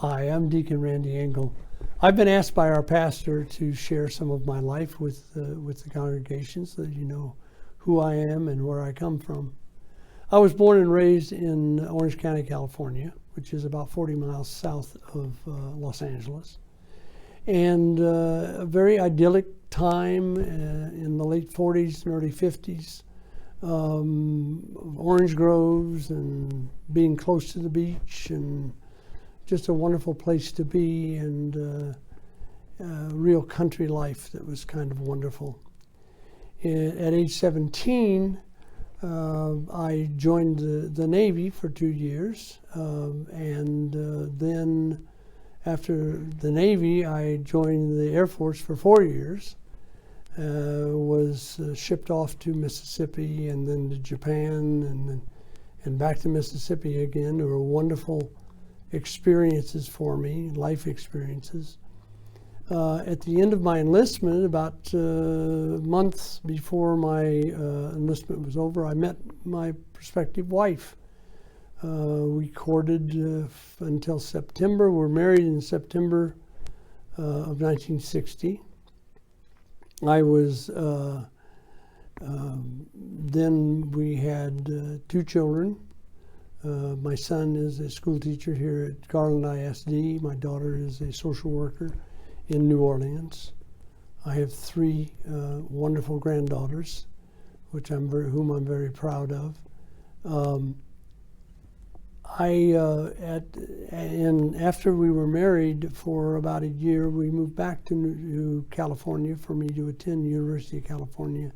Hi, I'm Deacon Randy Engel. I've been asked by our pastor to share some of my life with the congregation so that you know who I am and where I come from. I was born and raised in Orange County, California, which is about 40 miles south of Los Angeles. And a very idyllic time in the late 40s and early 50s. Orange groves and being close to the beach, and just a wonderful place to be, and real country life that was kind of wonderful. At age 17, I joined the Navy for 2 years, and then after the Navy, I joined the Air Force for 4 years. Was shipped off to Mississippi and then to Japan and back to Mississippi again. There were wonderful experiences for me, life experiences. At the end of my enlistment, about months before my enlistment was over, I met my prospective wife. We courted until September. We're married in September of 1960. I was, then we had 2 children. My son is a school teacher here at Garland ISD. My daughter is a social worker in New Orleans. I have 3 wonderful granddaughters, whom I'm very proud of. And after we were married for about a year, we moved back to California for me to attend the University of California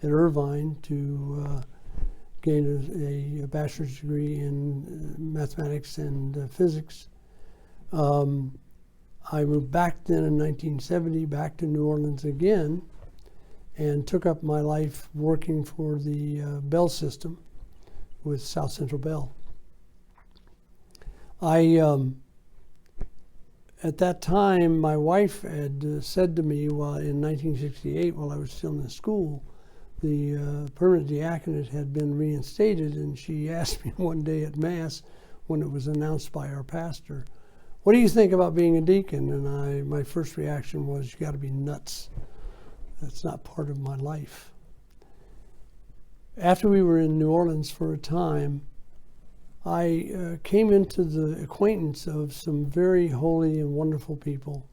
at Irvine to gain a bachelor's degree in mathematics and physics. I moved back then in 1970, back to New Orleans again, and took up my life working for the Bell system with South Central Bell. At that time, my wife had said to me, in 1968, while I was still in school, the permanent diaconate had been reinstated, and she asked me one day at Mass, when it was announced by our pastor, "What do you think about being a deacon?" And my first reaction was, "You got to be nuts. That's not part of my life." After we were in New Orleans for a time, I came into the acquaintance of some very holy and wonderful people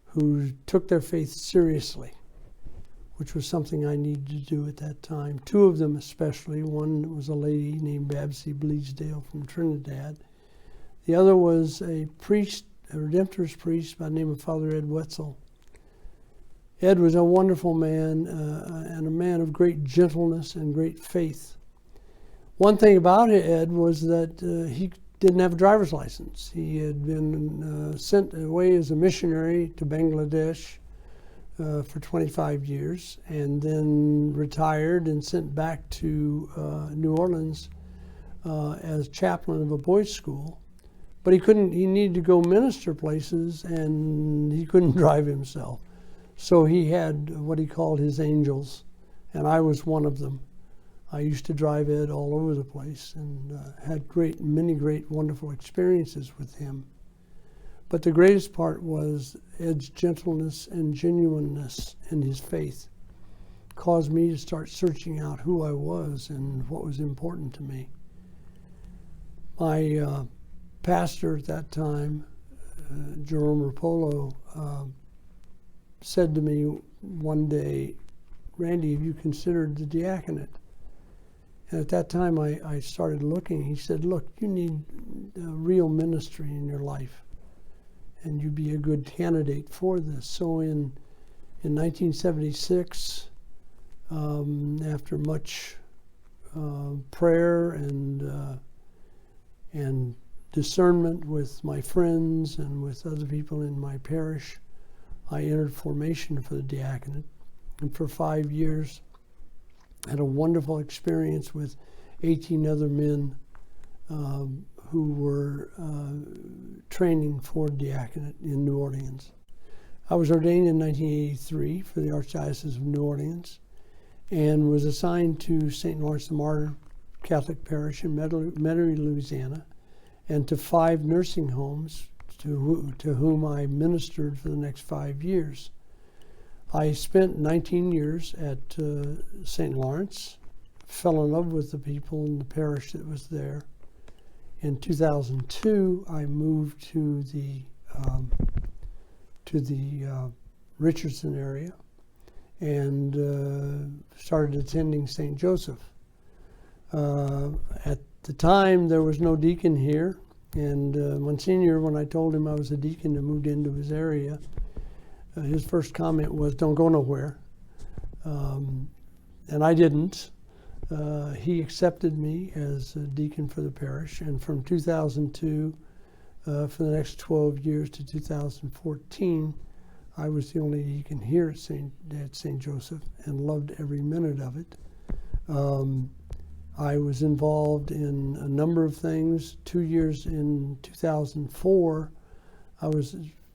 who took their faith seriously, which was something I needed to do at that time. 2 of them especially. One was a lady named Babsy Bleasdale from Trinidad. The other was a priest, a Redemptorist priest by the name of Father Ed Wetzel. Ed was a wonderful man and a man of great gentleness and great faith. One thing about Ed was that he didn't have a driver's license. He had been sent away as a missionary to Bangladesh for 25 years, and then retired and sent back to New Orleans as chaplain of a boys' school. But he needed to go minister places, and he couldn't drive himself. So he had what he called his angels, and I was one of them. I used to drive Ed all over the place and had many great, wonderful experiences with him. But the greatest part was Ed's gentleness and genuineness in his faith caused me to start searching out who I was and what was important to me. My pastor at that time, Jerome Rapolo, said to me one day, "Randy, have you considered the diaconate?" And at that time, I started looking. He said, "Look, you need real ministry in your life, and you'd be a good candidate for this." So in 1976, after much prayer and discernment with my friends and with other people in my parish, I entered formation for the diaconate. And for 5 years, had a wonderful experience with 18 other men who were training for diaconate in New Orleans. I was ordained in 1983 for the Archdiocese of New Orleans and was assigned to St. Lawrence the Martyr Catholic Parish in Metairie, Louisiana, and to 5 nursing homes to whom I ministered for the next 5 years. I spent 19 years at St. Lawrence, fell in love with the people in the parish that was there. In 2002, I moved to the Richardson area and started attending St. Joseph. At the time, there was no deacon here, and Monsignor, when I told him I was a deacon and moved into his area, his first comment was, "Don't go nowhere." And I didn't. He accepted me as a deacon for the parish, and from 2002 for the next 12 years to 2014, I was the only deacon here at St. Joseph and loved every minute of it. I was involved in a number of things. 2 years in 2004,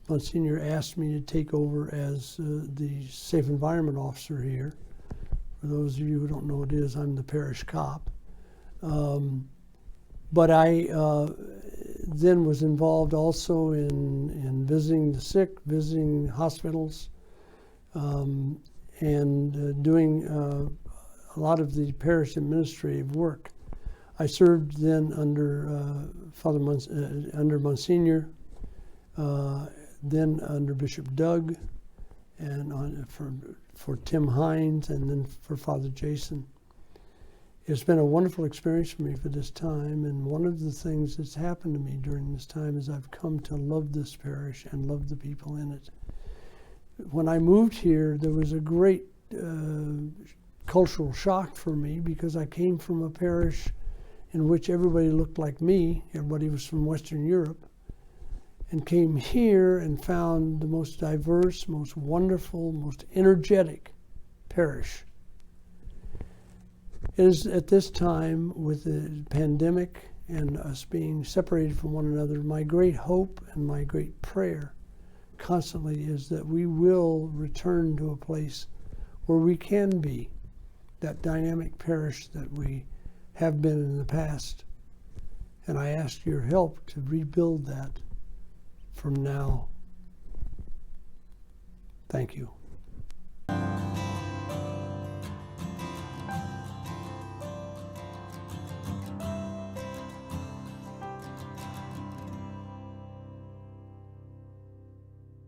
Monsignor asked me to take over as the Safe Environment Officer here. For those of you who don't know what it is, I'm the parish cop. But I then was involved also in visiting the sick, visiting hospitals, and doing a lot of the parish administrative work. I served then under under Monsignor, then under Bishop Doug, and for Tim Hines, and then for Father Jason. It's been a wonderful experience for me for this time, and one of the things that's happened to me during this time is I've come to love this parish and love the people in it. When I moved here, there was a great cultural shock for me because I came from a parish in which everybody looked like me. Everybody was from Western Europe, and came here and found the most diverse, most wonderful, most energetic parish. It is at this time, with the pandemic and us being separated from one another, my great hope and my great prayer constantly is that we will return to a place where we can be that dynamic parish that we have been in the past. And I ask your help to rebuild that from now. Thank you.